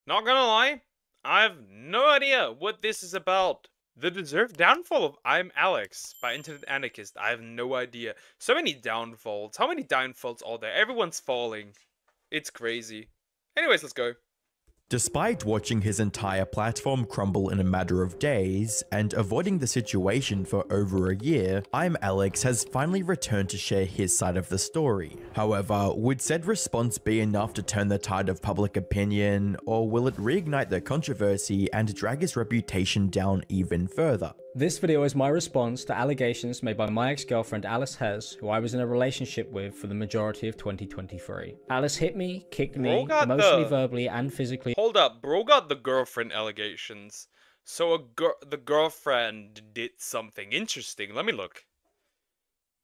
Not gonna lie, I have no idea what this is about. The deserved downfall of I'm Alex by Internet Anarchist. I have no idea. So many downfalls. How many downfalls are there? Everyone's falling. It's crazy. Anyways, let's go. Despite watching his entire platform crumble in a matter of days, and avoiding the situation for over a year, I'm Alex has finally returned to share his side of the story. However, would said response be enough to turn the tide of public opinion, or will it reignite the controversy and drag his reputation down even further? This video is my response to allegations made by my ex-girlfriend Alice Hez, who I was in a relationship with for the majority of 2023. Alice hit me, kicked me, mostly verbally and physically. Hold up, bro got the girlfriend allegations. So the girlfriend did something interesting. Let me look.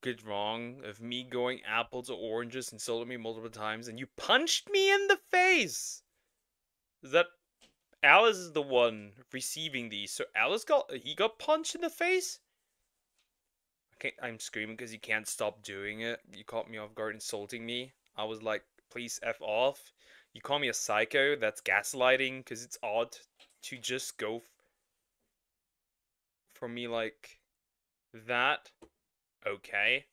Good wrong of me going apples or oranges, insulted me multiple times, and you punched me in the face. Is that... Alice is the one receiving these, so Alice got punched in the face? Okay, I'm screaming because you can't stop doing it. You caught me off guard insulting me. I was like, please F off. You call me a psycho, that's gaslighting, because it's odd to just go for me like that. Okay.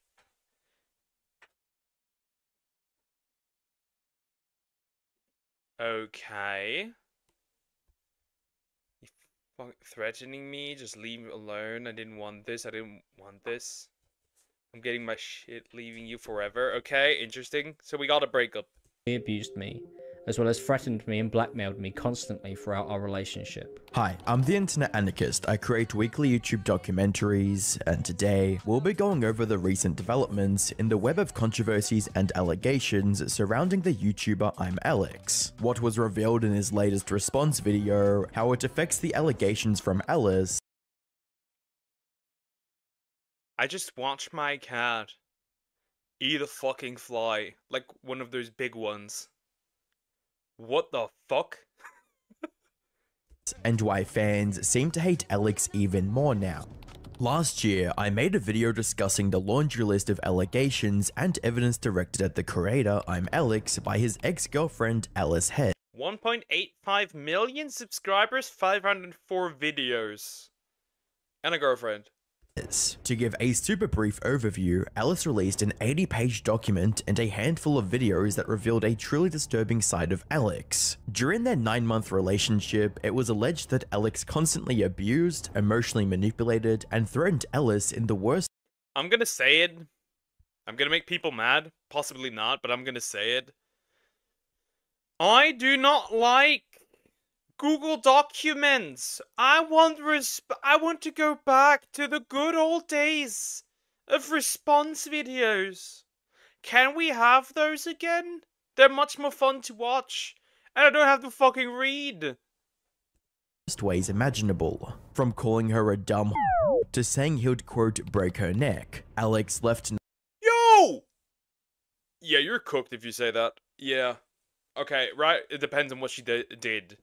Okay. Threatening me, just leave me alone. I didn't want this. I didn't want this. I'm getting my shit, leaving you forever. Okay, interesting. So we got a breakup. He abused me, as well as threatened me and blackmailed me constantly throughout our relationship. Hi, I'm the Internet Anarchist. I create weekly YouTube documentaries, and today we'll be going over the recent developments in the web of controversies and allegations surrounding the YouTuber I'm Alex. What was revealed in his latest response video, how it affects the allegations from Alice. I just watched my cat eat a fucking fly, like one of those big ones. What the fuck? And why fans seem to hate Alex even more now. Last year, I made a video discussing the laundry list of allegations and evidence directed at the creator I'm Alex by his ex-girlfriend Alice Hez. 1.85 million subscribers, 504 videos, and a girlfriend. To give a super brief overview, Alice released an 80-page document and a handful of videos that revealed a truly disturbing side of Alex. During their 9-month relationship, it was alleged that Alex constantly abused, emotionally manipulated, and threatened Alice in the worst... I'm gonna say it. I'm gonna make people mad. Possibly not, but I'm gonna say it. I do not like Google Documents. I want to go back to the good old days of response videos. Can we have those again? They're much more fun to watch, and I don't have to fucking read. Ways imaginable. From calling her a dumb to saying he would quote break her neck. Alex left... Yo! Yeah, you're cooked if you say that. Yeah. Okay, right, it depends on what she did.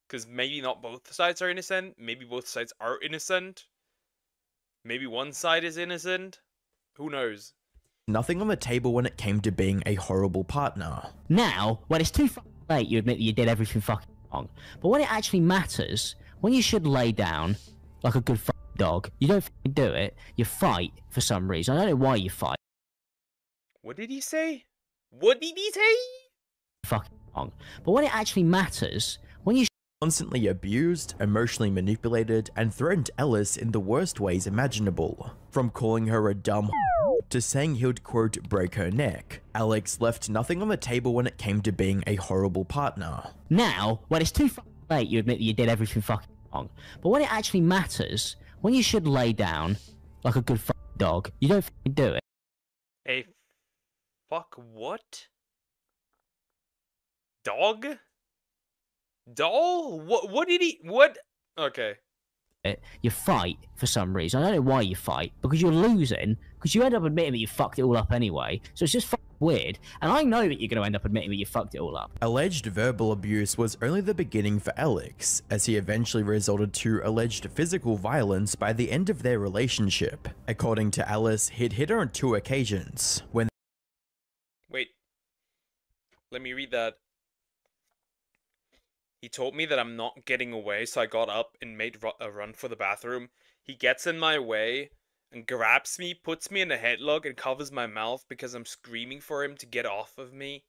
Because maybe not both sides are innocent. Maybe both sides are innocent. Maybe one side is innocent. Who knows? Nothing on the table when it came to being a horrible partner. Now, when it's too fucking late, you admit that you did everything fucking wrong. But when it actually matters, when you should lay down like a good fucking dog, you don't fucking do it. You fight for some reason. I don't know why you fight. What did he say? What did he say? Fucking wrong. But when it actually matters, when you constantly abused, emotionally manipulated, and threatened Alice in the worst ways imaginable. From calling her a dumb to saying he would quote break her neck. Alex left nothing on the table when it came to being a horrible partner. Now, when it's too fucking late, you admit that you did everything fucking wrong. But when it actually matters, when you should lay down like a good fucking dog, you don't fucking do it. A fuck what? Dog? Doll? What did he... What? Okay. You fight for some reason. I don't know why you fight, because you're losing, because you end up admitting that you fucked it all up anyway. So it's just fucking weird. And I know that you're going to end up admitting that you fucked it all up. Alleged verbal abuse was only the beginning for Alex, as he eventually resorted to alleged physical violence by the end of their relationship. According to Alice, he'd hit her on 2 occasions. When... Wait. Let me read that. He told me that I'm not getting away, so I got up and made a run for the bathroom. He gets in my way and grabs me, puts me in a headlock, and covers my mouth because I'm screaming for him to get off of me.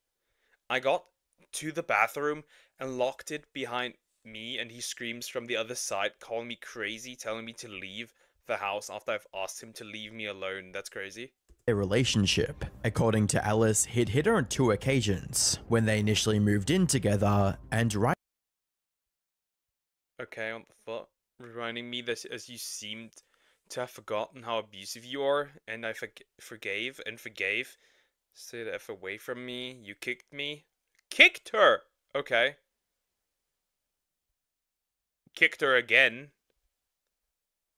I got to the bathroom and locked it behind me, and he screams from the other side, calling me crazy, telling me to leave the house after I've asked him to leave me alone. That's crazy. Their relationship. According to Alice, he'd hit her on 2 occasions, when they initially moved in together, and right. Okay, on the foot, reminding me that as you seemed to have forgotten how abusive you are, and I forgave. Stay the F away from me. You kicked me. Kicked her! Okay. Kicked her again.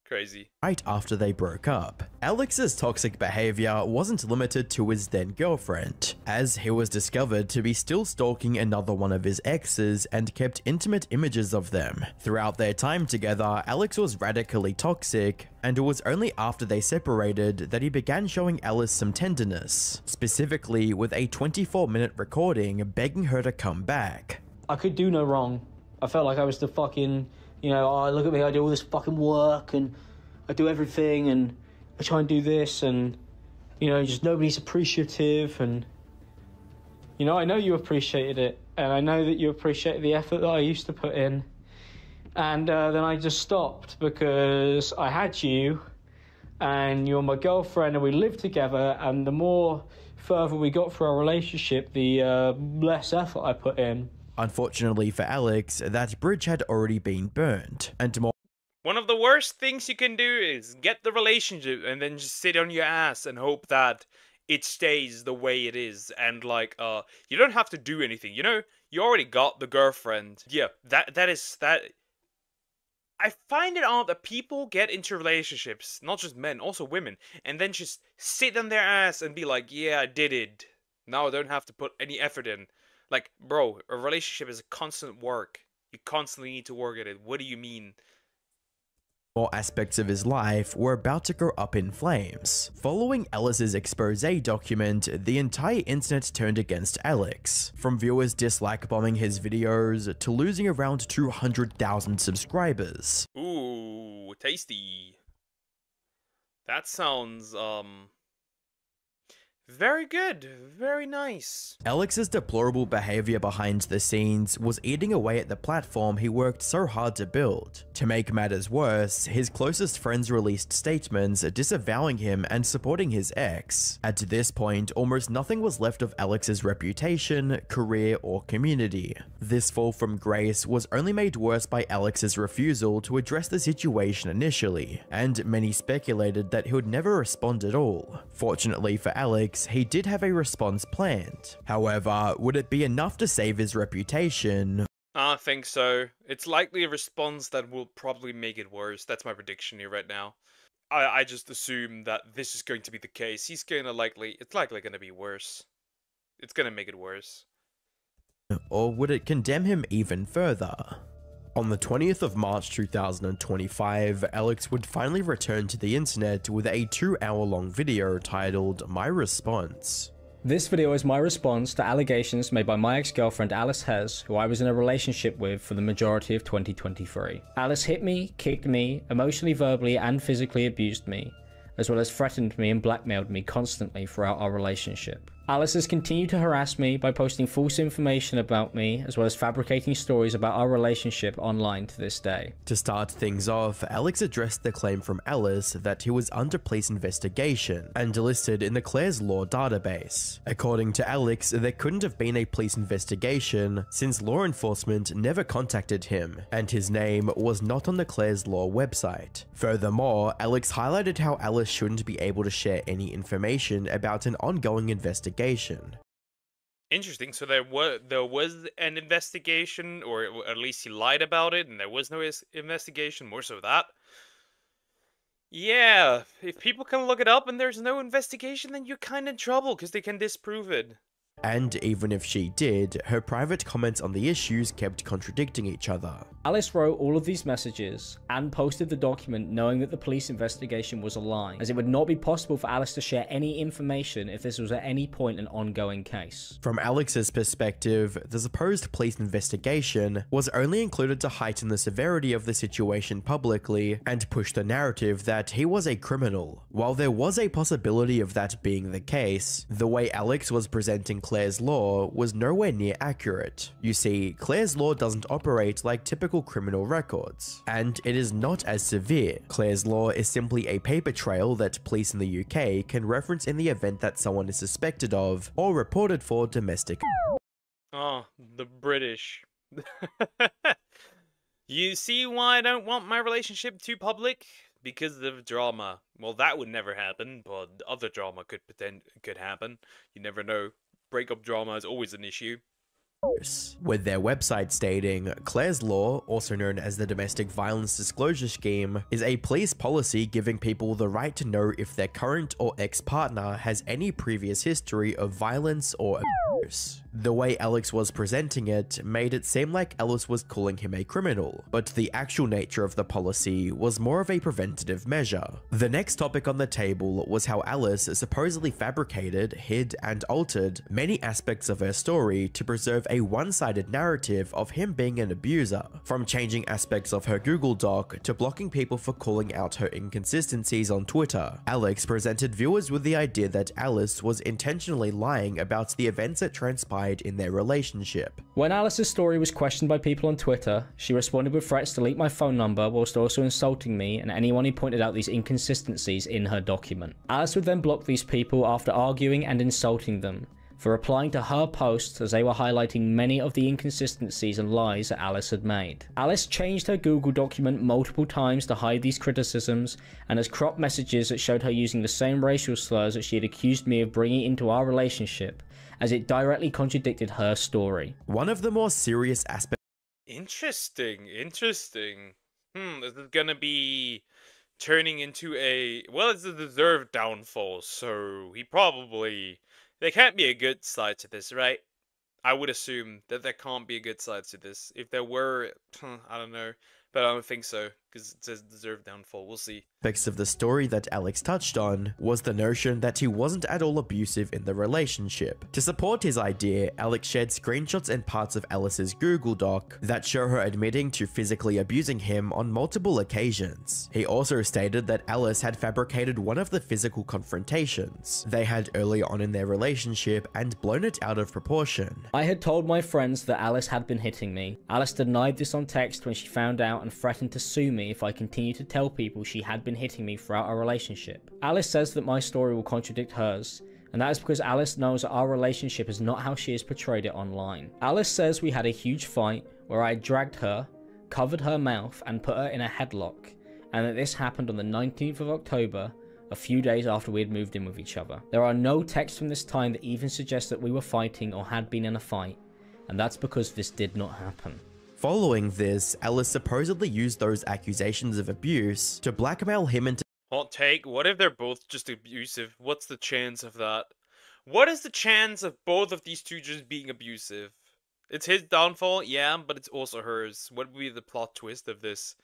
Crazy. Right after they broke up. Alex's toxic behavior wasn't limited to his then girlfriend, as he was discovered to be still stalking another one of his exes and kept intimate images of them. Throughout their time together, Alex was radically toxic, and it was only after they separated that he began showing Alice some tenderness, specifically with a 24-minute recording begging her to come back. I could do no wrong. I felt like I was the fucking, you know, oh, look at me, I do all this fucking work, and I do everything, and I try and do this, and, you know, just nobody's appreciative, and, you know, I know you appreciated it, and I know that you appreciated the effort that I used to put in, and then I just stopped because I had you, and you're my girlfriend, and we lived together, and the more further we got through our relationship, the less effort I put in. Unfortunately for Alex, that bridge had already been burned, and more. One of the worst things you can do is get the relationship and then just sit on your ass and hope that it stays the way it is. And like, you don't have to do anything. You know, you already got the girlfriend. Yeah, that is. I find it odd that people get into relationships, not just men, also women, and then just sit on their ass and be like, yeah, I did it. Now I don't have to put any effort in. Like, bro, a relationship is a constant work. You constantly need to work at it. What do you mean? More aspects of his life were about to go up in flames. Following Alice's expose document, the entire internet turned against Alex, from viewers dislike bombing his videos to losing around 200,000 subscribers. Ooh, tasty. That sounds, very good, very nice. Alex's deplorable behavior behind the scenes was eating away at the platform he worked so hard to build. To make matters worse, his closest friends released statements disavowing him and supporting his ex. At this point, almost nothing was left of Alex's reputation, career, or community. This fall from grace was only made worse by Alex's refusal to address the situation initially, and many speculated that he would never respond at all. Fortunately for Alex, he did have a response planned. However, would it be enough to save his reputation? I think so. It's likely a response that will probably make it worse. That's my prediction here right now. I just assume that this is going to be the case. It's likely gonna be worse. It's gonna make it worse. Or would it condemn him even further? On the 20th of March 2025, Alex would finally return to the internet with a 2-hour-long video titled My Response. This video is my response to allegations made by my ex-girlfriend Alice Hez, who I was in a relationship with for the majority of 2023. Alice hit me, kicked me, emotionally, verbally and physically abused me, as well as threatened me and blackmailed me constantly throughout our relationship. Alice has continued to harass me by posting false information about me, as well as fabricating stories about our relationship online to this day. To start things off, Alex addressed the claim from Alice that he was under police investigation and listed in the Clare's Law database. According to Alex, there couldn't have been a police investigation since law enforcement never contacted him, and his name was not on the Clare's Law website. Furthermore, Alex highlighted how Alice shouldn't be able to share any information about an ongoing investigation. Interesting. So there was an investigation, or at least he lied about it, and there was no investigation. More so that. Yeah, if people can look it up and there's no investigation, then you're kind of in trouble because they can disprove it. And even if she did, her private comments on the issues kept contradicting each other. Alice wrote all of these messages and posted the document knowing that the police investigation was a lie, as it would not be possible for Alice to share any information if this was at any point an ongoing case. From Alex's perspective, the supposed police investigation was only included to heighten the severity of the situation publicly and push the narrative that he was a criminal. While there was a possibility of that being the case, the way Alex was presenting Claire's law was nowhere near accurate. You see, Claire's law doesn't operate like typical criminal records, and it is not as severe. Claire's law is simply a paper trail that police in the UK can reference in the event that someone is suspected of or reported for domestic. Oh, the British. You see why I don't want my relationship too public? Because of drama. Well, that would never happen, but other drama could happen. You never know. Breakup drama is always an issue. With their website stating, Claire's Law, also known as the Domestic Violence Disclosure Scheme, is a police policy giving people the right to know if their current or ex-partner has any previous history of violence or abuse. The way Alex was presenting it made it seem like Alice was calling him a criminal, but the actual nature of the policy was more of a preventative measure. The next topic on the table was how Alice supposedly fabricated, hid, and altered many aspects of her story to preserve a one-sided narrative of him being an abuser, from changing aspects of her Google Doc to blocking people for calling out her inconsistencies on Twitter. Alex presented viewers with the idea that Alice was intentionally lying about the events that transpired in their relationship. When Alice's story was questioned by people on Twitter, she responded with threats to leak my phone number whilst also insulting me and anyone who pointed out these inconsistencies in her document. Alice would then block these people after arguing and insulting them for replying to her posts, as they were highlighting many of the inconsistencies and lies that Alice had made. Alice changed her Google document multiple times to hide these criticisms, and has cropped messages that showed her using the same racial slurs that she had accused me of bringing into our relationship, as it directly contradicted her story. One of the more serious aspects. Interesting. Is it gonna be turning into a... Well, it's a deserved downfall, so he probably... There can't be a good side to this, right? I would assume that there can't be a good side to this. If there were, I don't know. But I don't think so, because it says deserved downfall. We'll see. Aspects of the story that Alex touched on was the notion that he wasn't at all abusive in the relationship. To support his idea, Alex shared screenshots and parts of Alice's Google Doc that show her admitting to physically abusing him on multiple occasions. He also stated that Alice had fabricated one of the physical confrontations they had early on in their relationship and blown it out of proportion. I had told my friends that Alice had been hitting me. Alice denied this on text when she found out and threatened to sue me if I continued to tell people she had been hitting me throughout our relationship. Alice says that my story will contradict hers, and that is because Alice knows that our relationship is not how she has portrayed it online. Alice says we had a huge fight where I dragged her, covered her mouth, and put her in a headlock, and that this happened on the 19th of October, a few days after we had moved in with each other. There are no texts from this time that even suggest that we were fighting or had been in a fight, and that's because this did not happen. Following this, Alice supposedly used those accusations of abuse to blackmail him into... Hot take, what if they're both just abusive? What's the chance of that? What is the chance of both of these two just being abusive? It's his downfall, yeah, but it's also hers. What would be the plot twist of this?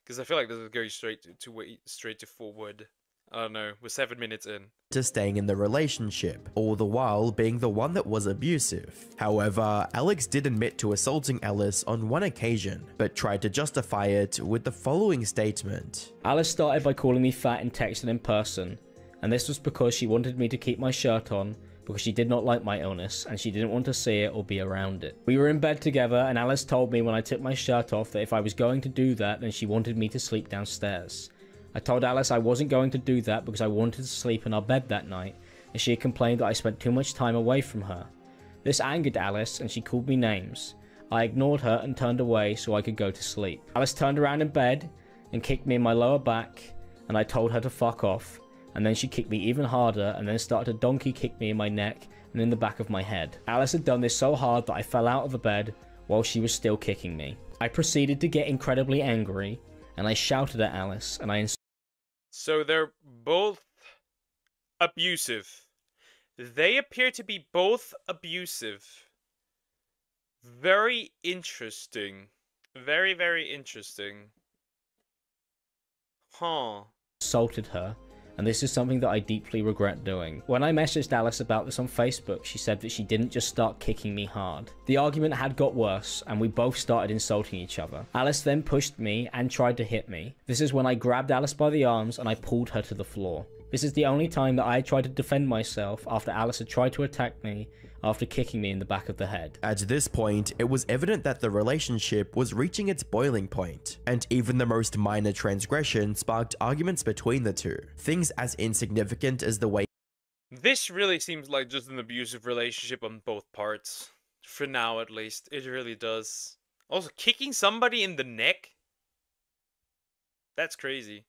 Because I feel like this is going straight to forward. I don't know, we're 7 minutes in. To staying in the relationship, all the while being the one that was abusive. However, Alex did admit to assaulting Alice on one occasion, but tried to justify it with the following statement. Alice started by calling me fat in text and in person, and this was because she wanted me to keep my shirt on, because she did not like my illness, and she didn't want to see it or be around it. We were in bed together, and Alice told me when I took my shirt off that if I was going to do that, then she wanted me to sleep downstairs. I told Alice I wasn't going to do that because I wanted to sleep in our bed that night, and she had complained that I spent too much time away from her. This angered Alice, and she called me names. I ignored her and turned away so I could go to sleep. Alice turned around in bed and kicked me in my lower back, and I told her to fuck off, and then she kicked me even harder and then started to donkey kick me in my neck and in the back of my head. Alice had done this so hard that I fell out of the bed while she was still kicking me. I proceeded to get incredibly angry, and I shouted at Alice, and I So they're both abusive. They appear to be both abusive. Very interesting. Very, very interesting. Huh. Assaulted her, and this is something that I deeply regret doing. When I messaged Alice about this on Facebook, she said that she didn't just start kicking me hard. The argument had got worse, and we both started insulting each other. Alice then pushed me and tried to hit me. This is when I grabbed Alice by the arms and I pulled her to the floor. This is the only time that I tried to defend myself after Alice had tried to attack me after kicking me in the back of the head. At this point, it was evident that the relationship was reaching its boiling point, and even the most minor transgression sparked arguments between the two. Things as insignificant as the way This really seems like just an abusive relationship on both parts. For now, at least. It really does. Also, kicking somebody in the neck? That's crazy.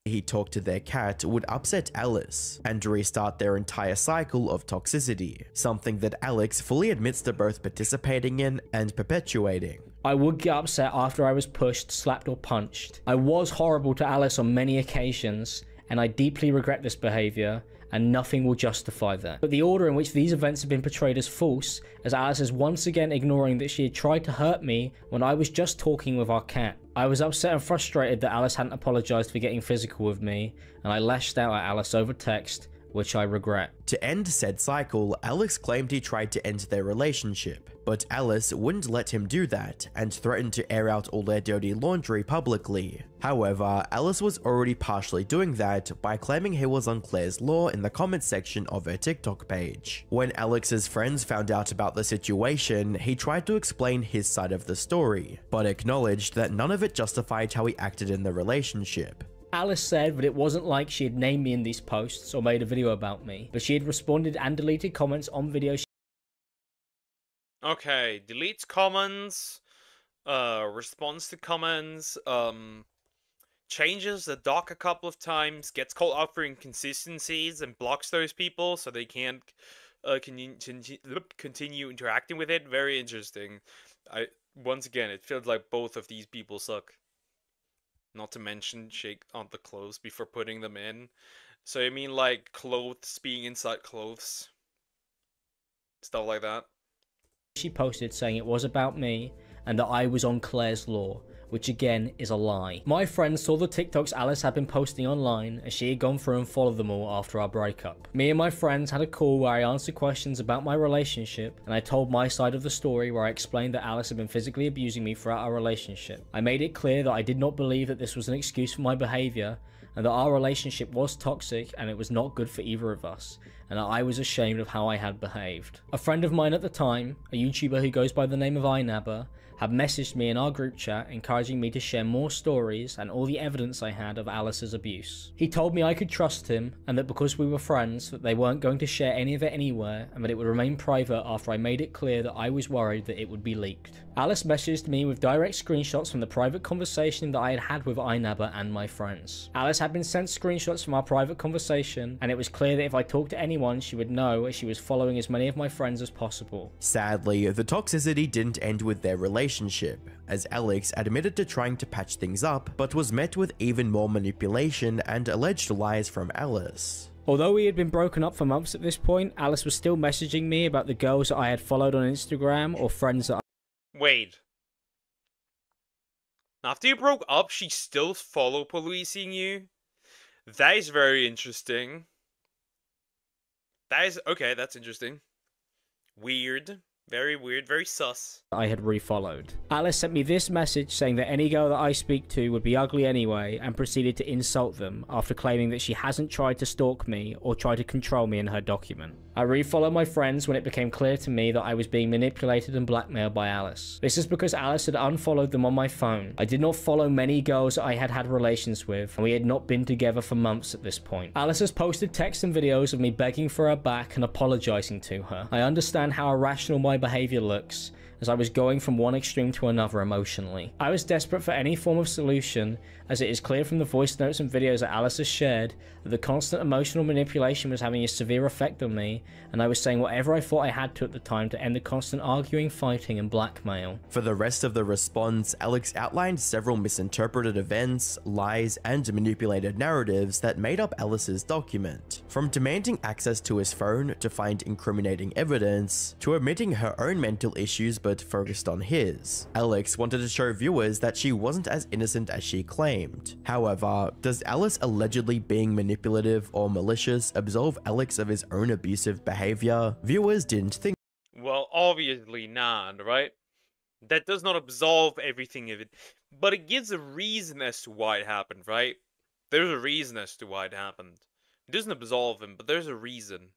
he talked to their cat would upset Alice and restart their entire cycle of toxicity, something that Alex fully admits to both participating in and perpetuating. I would get upset after I was pushed, slapped or punched. I was horrible to Alice on many occasions, and I deeply regret this behaviour, and nothing will justify that. But the order in which these events have been portrayed as false, as Alice is once again ignoring that she had tried to hurt me when I was just talking with our cat. I was upset and frustrated that Alice hadn't apologised for getting physical with me, and I lashed out at Alice over text, which I regret. To end said cycle, Alex claimed he tried to end their relationship, but Alice wouldn't let him do that and threatened to air out all their dirty laundry publicly. However, Alice was already partially doing that by claiming he was on Claire's Law in the comments section of her TikTok page. When Alex's friends found out about the situation, he tried to explain his side of the story, but acknowledged that none of it justified how he acted in the relationship. Alice said that it wasn't like she had named me in these posts or made a video about me, but she had responded and deleted comments on videos. Okay, deletes comments, responds to comments, changes the doc a couple of times, gets called out for inconsistencies and blocks those people so they can't continue interacting with it. Very interesting. Once again, it feels like both of these people suck. Not to mention shake on the clothes before putting them in. So you mean like clothes being inside clothes? Stuff like that? She posted saying it was about me and that I was on Claire's Law, which again is a lie. My friends saw the TikToks Alice had been posting online as she had gone through and followed them all after our breakup. Me and my friends had a call where I answered questions about my relationship, and I told my side of the story where I explained that Alice had been physically abusing me throughout our relationship. I made it clear that I did not believe that this was an excuse for my behaviour, and that our relationship was toxic and it was not good for either of us, and that I was ashamed of how I had behaved. A friend of mine at the time, a YouTuber who goes by the name of iNabber, had messaged me in our group chat encouraging me to share more stories and all the evidence I had of Alice's abuse. He told me I could trust him and that because we were friends that they weren't going to share any of it anywhere and that it would remain private after I made it clear that I was worried that it would be leaked. Alice messaged me with direct screenshots from the private conversation that I had had with iNabber and my friends. Alice had been sent screenshots from our private conversation, and it was clear that if I talked to anyone she would know, as she was following as many of my friends as possible. Sadly, the toxicity didn't end with their relationship, as Alex admitted to trying to patch things up, but was met with even more manipulation and alleged lies from Alice. Although we had been broken up for months at this point, Alice was still messaging me about the girls that I had followed on Instagram or friends that I... Wait. After you broke up, she still follow policing you? That is very interesting. That is... okay, that's interesting. Weird. Very weird, very sus. I had refollowed. Alice sent me this message saying that any girl that I speak to would be ugly anyway, and proceeded to insult them after claiming that she hasn't tried to stalk me or try to control me in her document. I refollowed my friends when it became clear to me that I was being manipulated and blackmailed by Alice. This is because Alice had unfollowed them on my phone. I did not follow many girls that I had had relations with, and we had not been together for months at this point. Alice has posted texts and videos of me begging for her back and apologizing to her. I understand how irrational my behavior looks, as I was going from one extreme to another emotionally. I was desperate for any form of solution, as it is clear from the voice notes and videos that Alice has shared that the constant emotional manipulation was having a severe effect on me, and I was saying whatever I thought I had to at the time to end the constant arguing, fighting, and blackmail. For the rest of the response, Alex outlined several misinterpreted events, lies, and manipulated narratives that made up Alice's document. From demanding access to his phone to find incriminating evidence, to admitting her own mental issues but focused on his. Alex wanted to show viewers that she wasn't as innocent as she claimed. However, does Alice allegedly being manipulative or malicious absolve Alex of his own abusive behavior? Viewers didn't think. Well, obviously not, right? That does not absolve everything of it, but it gives a reason as to why it happened, right? There's a reason as to why it happened. It doesn't absolve him, but there's a reason.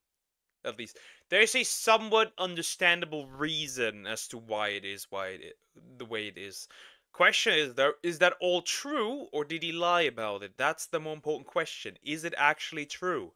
At least there's a somewhat understandable reason as to why it is the way it is. Question is that all true, or did he lie about it? That's the more important question. Is it actually true?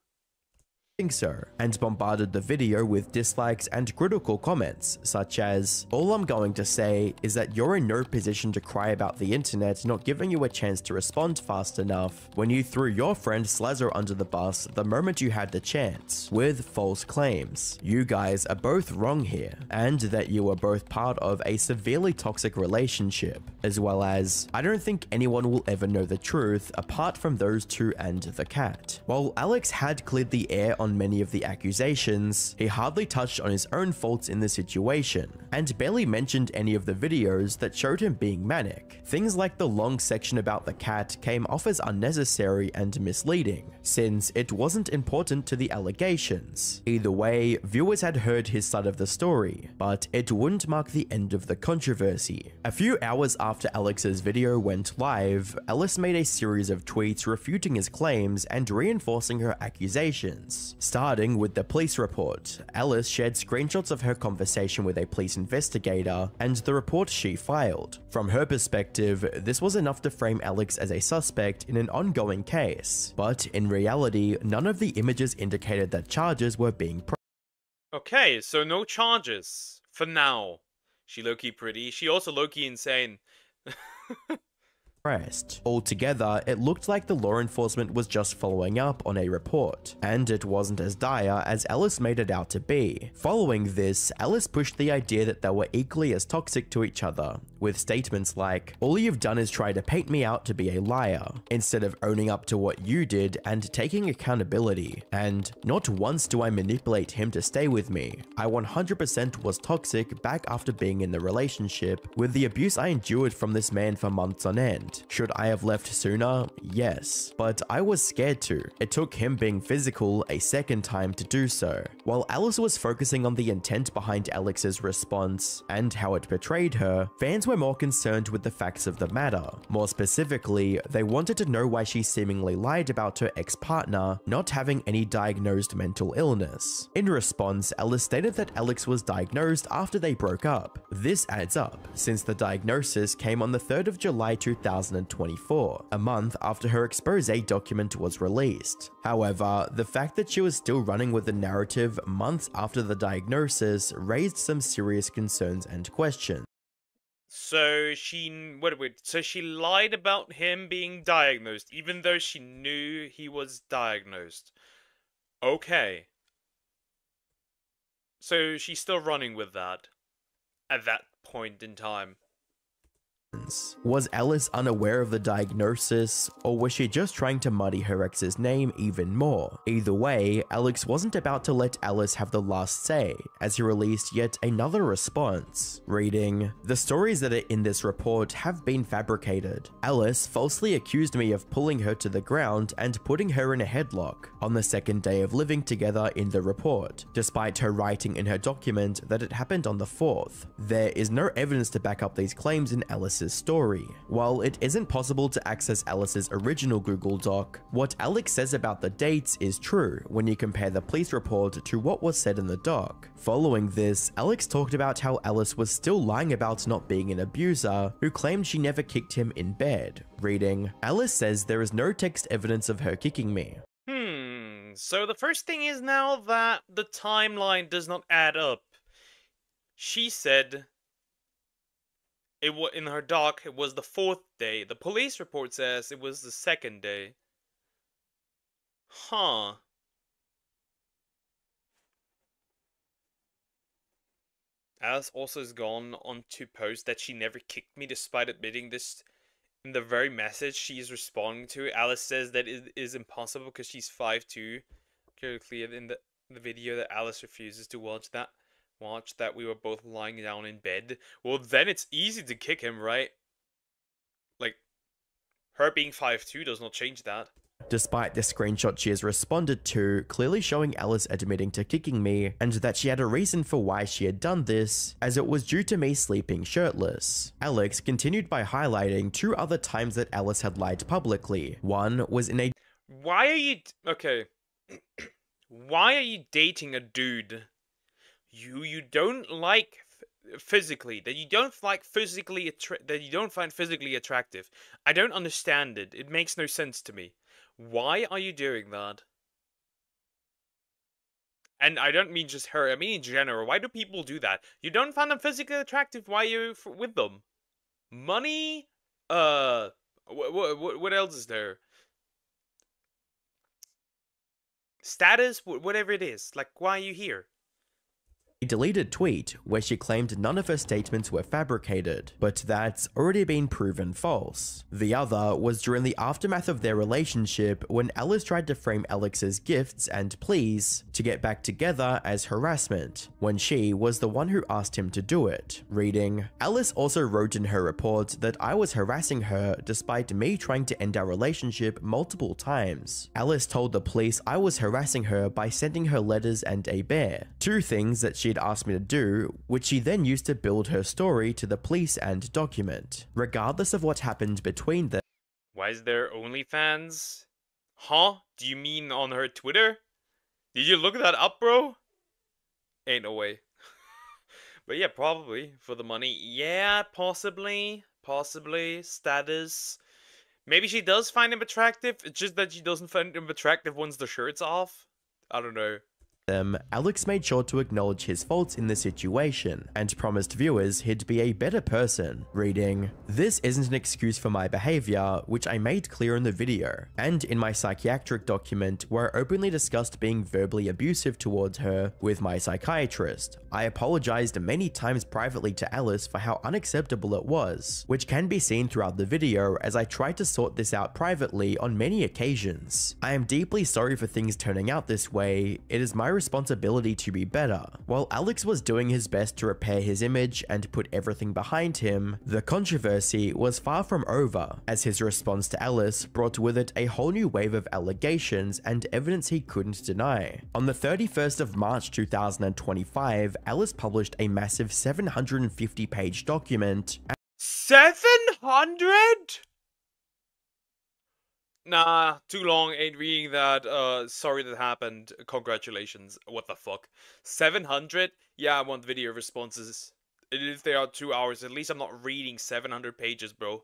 Think so, and bombarded the video with dislikes and critical comments, such as, "All I'm going to say is that you're in no position to cry about the internet not giving you a chance to respond fast enough when you threw your friend Slazzo under the bus the moment you had the chance, with false claims. You guys are both wrong here, and that you were both part of a severely toxic relationship," as well as, "I don't think anyone will ever know the truth apart from those two and the cat." While Alex had cleared the air on many of the accusations, he hardly touched on his own faults in the situation, and barely mentioned any of the videos that showed him being manic. Things like the long section about the cat came off as unnecessary and misleading, since it wasn't important to the allegations. Either way, viewers had heard his side of the story, but it wouldn't mark the end of the controversy. A few hours after Alex's video went live, Alice made a series of tweets refuting his claims and reinforcing her accusations. Starting with the police report, Alice shared screenshots of her conversation with a police investigator and the report she filed. From her perspective, this was enough to frame Alex as a suspect in an ongoing case, but in reality, none of the images indicated that charges were being pressed. Okay, so no charges. For now. She low-key pretty. She also low-key insane. Altogether, it looked like the law enforcement was just following up on a report, and it wasn't as dire as Alice made it out to be. Following this, Alice pushed the idea that they were equally as toxic to each other, with statements like, "All you've done is try to paint me out to be a liar, instead of owning up to what you did and taking accountability, and not once do I manipulate him to stay with me. I 100% was toxic back after being in the relationship, with the abuse I endured from this man for months on end. Should I have left sooner? Yes, but I was scared to. It took him being physical a second time to do so." While Alice was focusing on the intent behind Alex's response and how it betrayed her, fans were more concerned with the facts of the matter. More specifically, they wanted to know why she seemingly lied about her ex-partner not having any diagnosed mental illness. In response, Alice stated that Alex was diagnosed after they broke up. This adds up, since the diagnosis came on the 3rd of July 2024, a month after her expose document was released. However, the fact that she was still running with the narrative months after the diagnosis raised some serious concerns and questions. So so she lied about him being diagnosed, even though she knew he was diagnosed. Okay. So she's still running with that at that point in time. Was Alice unaware of the diagnosis, or was she just trying to muddy her ex's name even more? Either way, Alex wasn't about to let Alice have the last say, as he released yet another response, reading, "The stories that are in this report have been fabricated. Alice falsely accused me of pulling her to the ground and putting her in a headlock on the second day of living together in the report, despite her writing in her document that it happened on the 4th. There is no evidence to back up these claims in Alice's story. While it isn't possible to access Alice's original Google Doc, what Alex says about the dates is true when you compare the police report to what was said in the doc. Following this, Alex talked about how Alice was still lying about not being an abuser, who claimed she never kicked him in bed, reading, "Alice says there is no text evidence of her kicking me." So the first thing is now that the timeline does not add up. She said in her doc, it was the 4th day. The police report says it was the 2nd day. Huh. Alice also has gone on to post that she never kicked me despite admitting this in the very message she is responding to. Alice says that it is impossible because she's 5'2". Clearly clear in the video that Alice refuses to watch that we were both lying down in bed. Well, then it's easy to kick him, right? Like, her being 5'2" does not change that. Despite the screenshot she has responded to, clearly showing Alice admitting to kicking me, and that she had a reason for why she had done this, as it was due to me sleeping shirtless. Alex continued by highlighting 2 other times that Alice had lied publicly. One was in a— Why are you... Okay. Why are you dating a dude you don't like physically, that you don't like physically that you don't find physically attractive? I don't understand it. It makes no sense to me. Why are you doing that? And I don't mean just her, I mean in general. Why do people do that? You don't find them physically attractive, why are you with them? Money? What else is there? Status? Whatever it is. Like, why are you here? deleted tweet where she claimed none of her statements were fabricated, but that's already been proven false. The other was during the aftermath of their relationship when Alice tried to frame Alex's gifts and pleas to get back together as harassment, when she was the one who asked him to do it. Reading, Alice also wrote in her report that I was harassing her despite me trying to end our relationship multiple times. Alice told the police I was harassing her by sending her letters and a bear, 2 things that she'd asked me to do, which she then used to build her story to the police and document. Regardless of what happened between them. Why is there OnlyFans? Huh? Do you mean on her Twitter? Did you look that up, bro? Ain't no way. But yeah, probably for the money. Yeah, possibly. Possibly. Status. Maybe she does find him attractive. It's just that she doesn't find him attractive once the shirt's off. I don't know. Alex made sure to acknowledge his faults in the situation and promised viewers he'd be a better person. Reading, this isn't an excuse for my behavior, which I made clear in the video, and in my psychiatric document where I openly discussed being verbally abusive towards her with my psychiatrist. I apologized many times privately to Alice for how unacceptable it was, which can be seen throughout the video as I tried to sort this out privately on many occasions. I am deeply sorry for things turning out this way. It is my responsibility to be better. While Alex was doing his best to repair his image and put everything behind him, the controversy was far from over, as his response to Alice brought with it a whole new wave of allegations and evidence he couldn't deny. On the 31st of March 2025, Alice published a massive 750-page document. 700? Nah, too long, ain't reading that. Sorry that happened. Congratulations. What the fuck? 700? Yeah, I want video responses. If they are 2 hours, at least I'm not reading 700 pages, bro.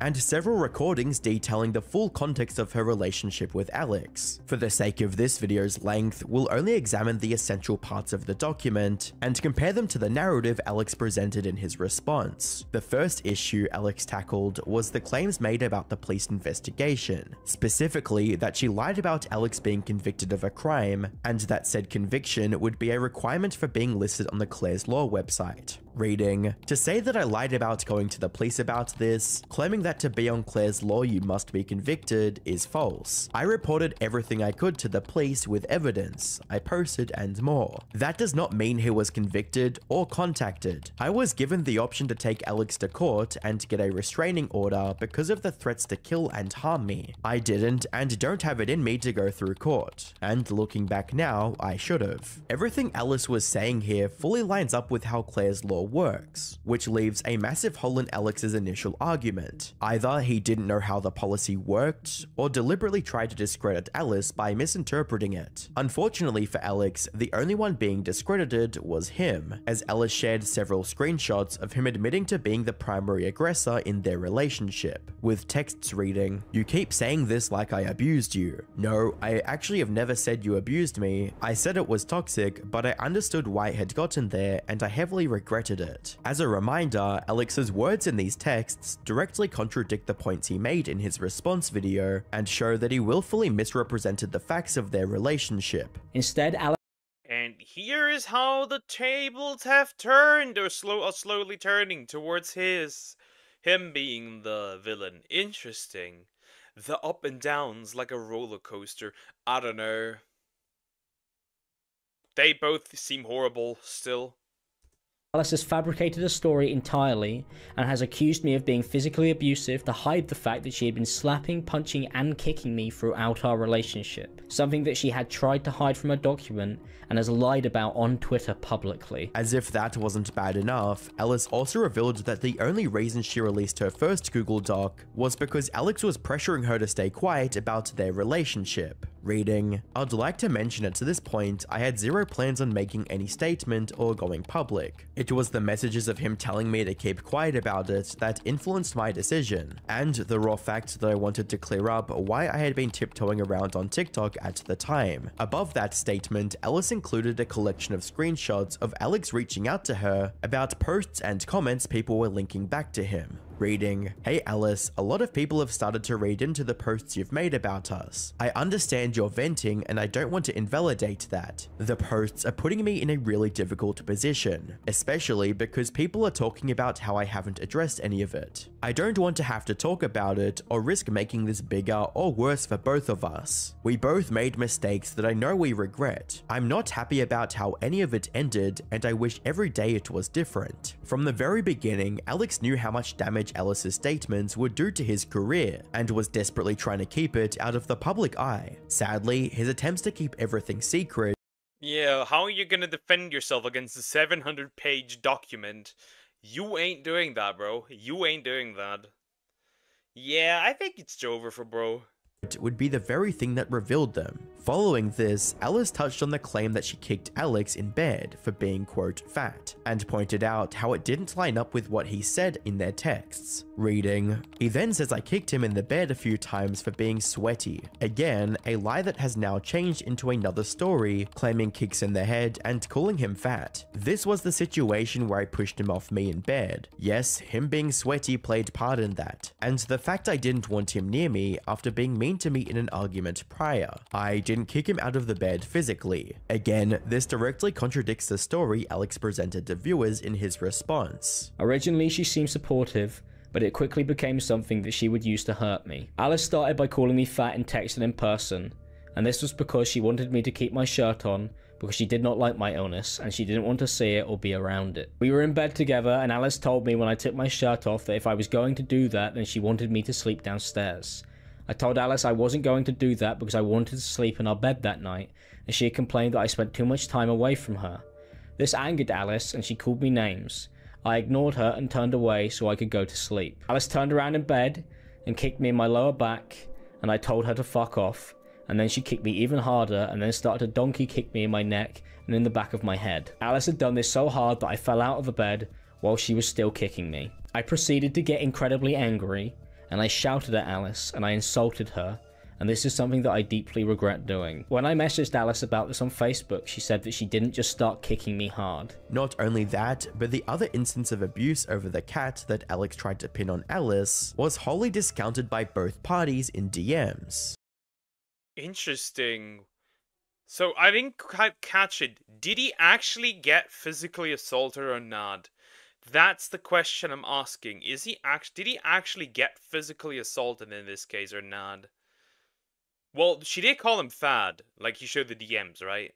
And several recordings detailing the full context of her relationship with Alex. For the sake of this video's length, we'll only examine the essential parts of the document and compare them to the narrative Alex presented in his response. The first issue Alex tackled was the claims made about the police investigation, specifically that she lied about Alex being convicted of a crime, and that said conviction would be a requirement for being listed on the Claire's Law website. Reading, to say that I lied about going to the police about this, claiming that to be on Claire's Law you must be convicted, is false. I reported everything I could to the police with evidence, I posted and more. That does not mean he was convicted or contacted. I was given the option to take Alex to court and get a restraining order because of the threats to kill and harm me. I didn't and don't have it in me to go through court, and looking back now, I should have. Everything Alice was saying here fully lines up with how Claire's Law works, which leaves a massive hole in Alex's initial argument. Either he didn't know how the policy worked, or deliberately tried to discredit Alice by misinterpreting it. Unfortunately for Alex, the only one being discredited was him, as Alice shared several screenshots of him admitting to being the primary aggressor in their relationship, with texts reading, "You keep saying this like I abused you. No, I actually have never said you abused me. I said it was toxic, but I understood why it had gotten there, and I heavily regretted screenshotted it. As a reminder, Alex's words in these texts directly contradict the points he made in his response video and show that he willfully misrepresented the facts of their relationship. Instead, Alex And here is how the tables have turned, or slowly turning towards him being the villain. Interesting. The up and downs like a roller coaster. I don't know. They both seem horrible still. has fabricated a story entirely and has accused me of being physically abusive to hide the fact that she had been slapping, punching, and kicking me throughout our relationship. Something that she had tried to hide from a document and has lied about on Twitter publicly. As if that wasn't bad enough, Alice also revealed that the only reason she released her first Google Doc was because Alex was pressuring her to stay quiet about their relationship. Reading, "I'd like to mention at this point, I had zero plans on making any statement or going public. It was the messages of him telling me to keep quiet about it that influenced my decision, and the raw fact that I wanted to clear up why I had been tiptoeing around on TikTok at the time." Above that statement, Alice included a collection of screenshots of Alex reaching out to her about posts and comments people were linking back to him. Reading, "Hey Alice, a lot of people have started to read into the posts you've made about us. I understand you're venting and I don't want to invalidate that. The posts are putting me in a really difficult position, especially because people are talking about how I haven't addressed any of it. I don't want to have to talk about it or risk making this bigger or worse for both of us. We both made mistakes that I know we regret. I'm not happy about how any of it ended and I wish every day it was different." From the very beginning, Alex knew how much damage Alice's statements would do to his career and was desperately trying to keep it out of the public eye. Sadly, his attempts to keep everything secret. Yeah, how are you gonna defend yourself against a 700-page document? You ain't doing that, bro. You ain't doing that. Yeah, I think it's over for bro. Would be the very thing that revealed them. Following this, Alice touched on the claim that she kicked Alex in bed for being, quote, fat, and pointed out how it didn't line up with what he said in their texts. Reading, "He then says I kicked him in the bed a few times for being sweaty." Again, a lie that has now changed into another story, claiming kicks in the head and calling him fat. "This was the situation where I pushed him off me in bed. Yes, him being sweaty played part in that. And the fact I didn't want him near me after being mean to me in an argument prior. I didn't kick him out of the bed physically." Again, this directly contradicts the story Alex presented to viewers in his response. Originally, she seemed supportive, but it quickly became something that she would use to hurt me. Alice started by calling me fat in text and in person, and this was because she wanted me to keep my shirt on because she did not like my illness and she didn't want to see it or be around it. We were in bed together and Alice told me when I took my shirt off that if I was going to do that, then she wanted me to sleep downstairs. I told Alice I wasn't going to do that because I wanted to sleep in our bed that night, and she had complained that I spent too much time away from her. This angered Alice and she called me names. I ignored her and turned away so I could go to sleep. Alice turned around in bed and kicked me in my lower back, and I told her to fuck off, and then she kicked me even harder and then started to donkey kick me in my neck and in the back of my head. Alice had done this so hard that I fell out of the bed while she was still kicking me. I proceeded to get incredibly angry, and I shouted at Alice and I insulted her, and this is something that I deeply regret doing. When I messaged Alice about this on Facebook, she said that she didn't just start kicking me hard. Not only that, but the other instance of abuse over the cat that Alex tried to pin on Alice was wholly discounted by both parties in DMs. Interesting. So I didn't quite catch it. Did he actually get physically assaulted or not? That's the question I'm asking. Did he actually get physically assaulted in this case or not? Well, she did call him fat, like he showed the DMs, right?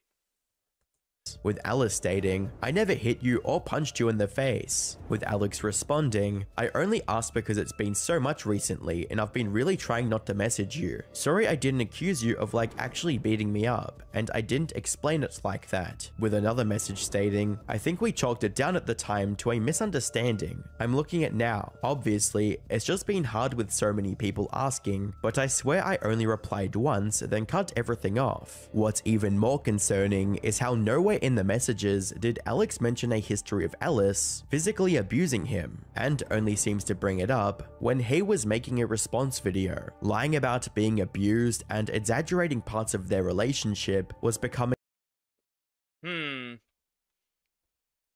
With Alice stating, "I never hit you or punched you in the face." With Alex responding, "I only asked because it's been so much recently and I've been really trying not to message you. Sorry I didn't accuse you of like actually beating me up, and I didn't explain it like that." With another message stating, "I think we chalked it down at the time to a misunderstanding. I'm looking at now. Obviously, it's just been hard with so many people asking, but I swear I only replied once, then cut everything off." What's even more concerning is how nowhere in the messages did Alex mention a history of Alice physically abusing him, and only seems to bring it up when he was making a response video. Lying about being abused and exaggerating parts of their relationship was becoming.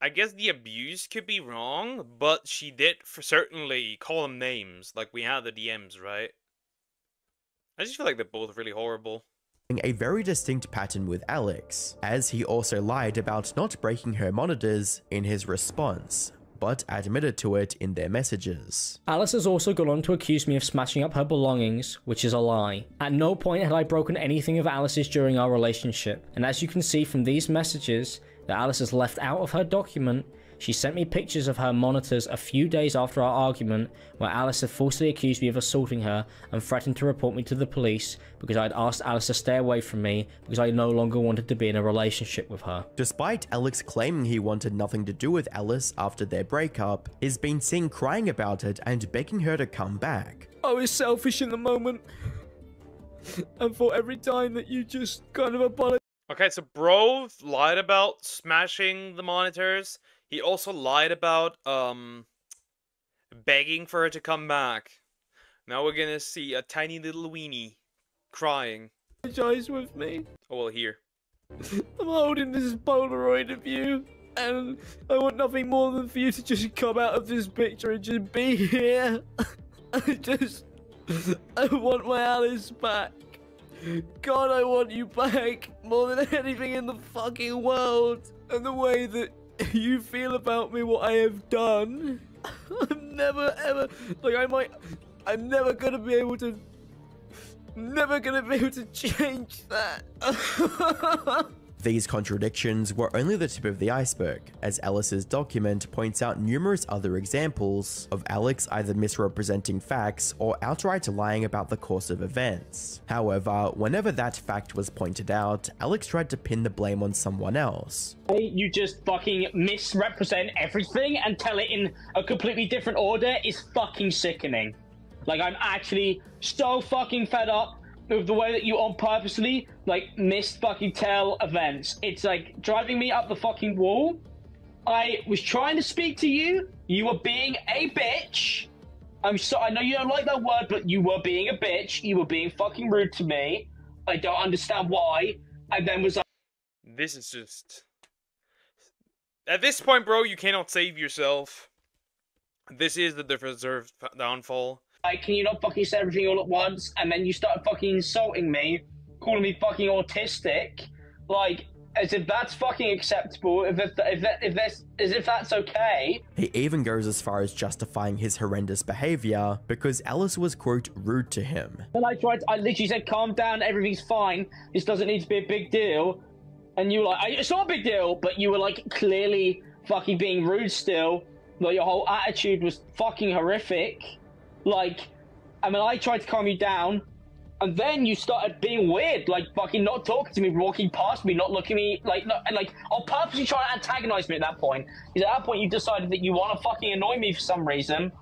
I I guess the abuse could be wrong, but she did for certainly call them names. Like, we have the DMs, right? I just feel like they're both really horrible. A very distinct pattern with Alex, as he also lied about not breaking her monitors in his response, but admitted to it in their messages. Alice has also gone on to accuse me of smashing up her belongings, which is a lie. At no point had I broken anything of Alice's during our relationship, and as you can see from these messages that Alice has left out of her document, she sent me pictures of her monitors a few days after our argument, where Alice had falsely accused me of assaulting her and threatened to report me to the police because I had asked Alice to stay away from me because I no longer wanted to be in a relationship with her. Despite Alex claiming he wanted nothing to do with Alice after their breakup, he's been seen crying about it and begging her to come back. I was selfish in the moment, and for every time that you just kind of apologized. Okay, so bro lied about smashing the monitors. He also lied about, begging for her to come back. Now we're gonna see a tiny little weenie crying. Apologize with me. Oh, well, here. I'm holding this Polaroid of you, and I want nothing more than for you to just come out of this picture and just be here. I want my Alice back. God, I want you back more than anything in the fucking world. And the way that you feel about me, what I have done, I'm never ever, like I'm never gonna be able to change that. These contradictions were only the tip of the iceberg, as Alice's document points out numerous other examples of Alex either misrepresenting facts or outright lying about the course of events. However, whenever that fact was pointed out, Alex tried to pin the blame on someone else. You just fucking misrepresent everything and tell it in a completely different order is fucking sickening. Like, I'm actually so fucking fed up with the way that you on purposely, like, fucking tell events. It's like driving me up the fucking wall. I was trying to speak to you. You were being a bitch. I know you don't like that word, but you were being a bitch. You were being fucking rude to me. I don't understand why. And then was like, This is just... At this point, bro, you cannot save yourself. This is the deserved downfall. can you not fucking say everything all at once? And then you started fucking insulting me, calling me fucking autistic, like, as if that's fucking acceptable, as if that's okay. He even goes as far as justifying his horrendous behavior because Alice was, quote, rude to him. And I literally said, calm down, everything's fine, this doesn't need to be a big deal. And you were like, it's not a big deal, but you were like clearly fucking being rude still. Like, your whole attitude was fucking horrific. Like, I mean, I tried to calm you down, and then you started being weird, like fucking not talking to me, walking past me, not looking at me, and I'll purposely try to antagonize me at that point. Because at that point, you decided that you want to fucking annoy me for some reason.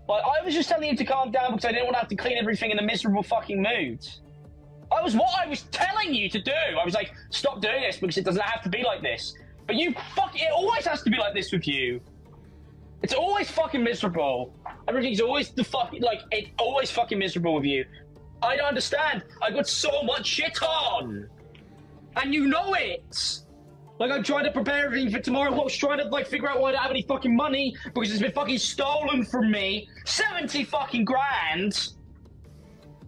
But I was just telling you to calm down because I didn't want to have to clean everything in a miserable fucking mood. That was what I was telling you to do. I was like, stop doing this because it doesn't have to be like this. But it always has to be like this with you. It's always fucking miserable. Everything's always it's always fucking miserable with you. I don't understand. I got so much shit on. And you know it. Like, I'm trying to prepare everything for tomorrow. I was trying to, like, figure out why I don't have any fucking money because it's been fucking stolen from me. 70 fucking grand.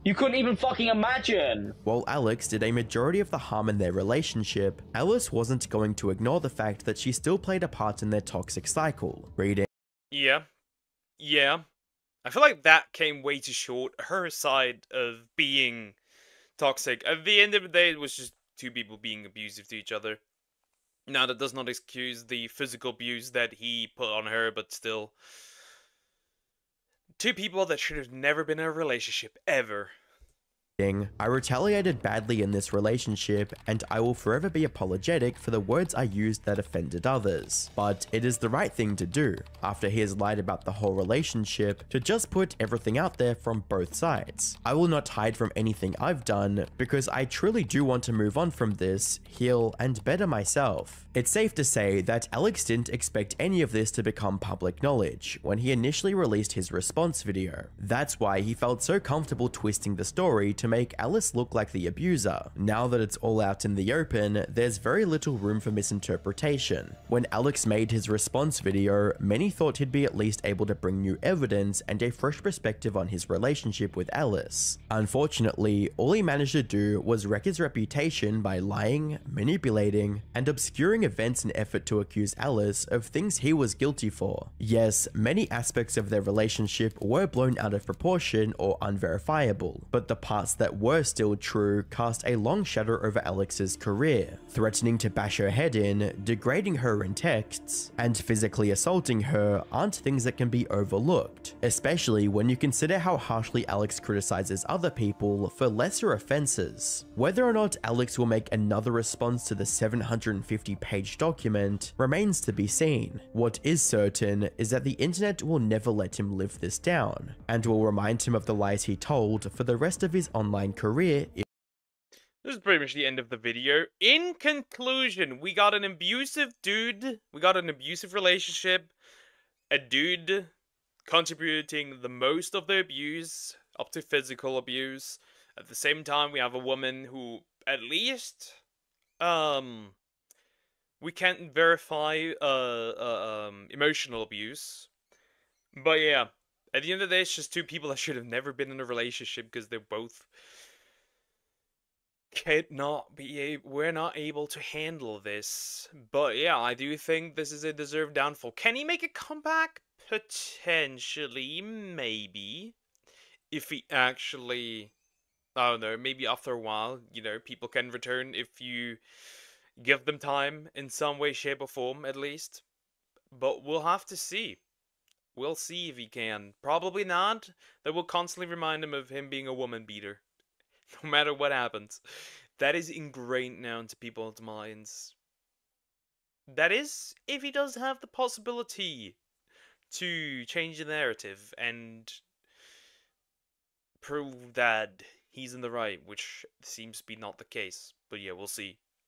You couldn't even fucking imagine. While Alex did a majority of the harm in their relationship, Alice wasn't going to ignore the fact that she still played a part in their toxic cycle, reading. Yeah. I feel like that came way too short. Her side of being toxic. At the end of the day, it was just two people being abusive to each other. Now, that does not excuse the physical abuse that he put on her, but still. Two people that should have never been in a relationship, ever. I retaliated badly in this relationship, and I will forever be apologetic for the words I used that offended others. But it is the right thing to do, after he has lied about the whole relationship, to just put everything out there from both sides. I will not hide from anything I've done, because I truly do want to move on from this, heal, and better myself. It's safe to say that Alex didn't expect any of this to become public knowledge when he initially released his response video. That's why he felt so comfortable twisting the story to make Alice look like the abuser. Now that it's all out in the open, there's very little room for misinterpretation. When Alex made his response video, many thought he'd be at least able to bring new evidence and a fresh perspective on his relationship with Alice. Unfortunately, all he managed to do was wreck his reputation by lying, manipulating, and obscuring events in effort to accuse Alice of things he was guilty for. Yes, many aspects of their relationship were blown out of proportion or unverifiable, but the parts that were still true cast a long shadow over Alex's career, threatening to bash her head in, degrading her in texts, and physically assaulting her aren't things that can be overlooked, especially when you consider how harshly Alex criticizes other people for lesser offenses. Whether or not Alex will make another response to the 750-page document remains to be seen. What is certain is that the internet will never let him live this down, and will remind him of the lies he told for the rest of his online career. This is pretty much the end of the video. In conclusion, we got an abusive dude, we got an abusive relationship, a dude contributing the most of the abuse, up to physical abuse. At the same time, we have a woman who, at least, we can't verify emotional abuse. But yeah, at the end of the day, it's just two people that should have never been in a relationship because they're both we're not able to handle this. But yeah, I do think this is a deserved downfall. Can he make a comeback? Potentially, maybe. If he actually, I don't know, maybe after a while, you know, people can return if you give them time in some way, shape, or form, at least. But we'll have to see. We'll see if he can. Probably not. That will constantly remind him of him being a woman beater. No matter what happens. That is ingrained now into people's minds. That is, if he does have the possibility to change the narrative and prove that he's in the right, which seems to be not the case. But yeah, we'll see.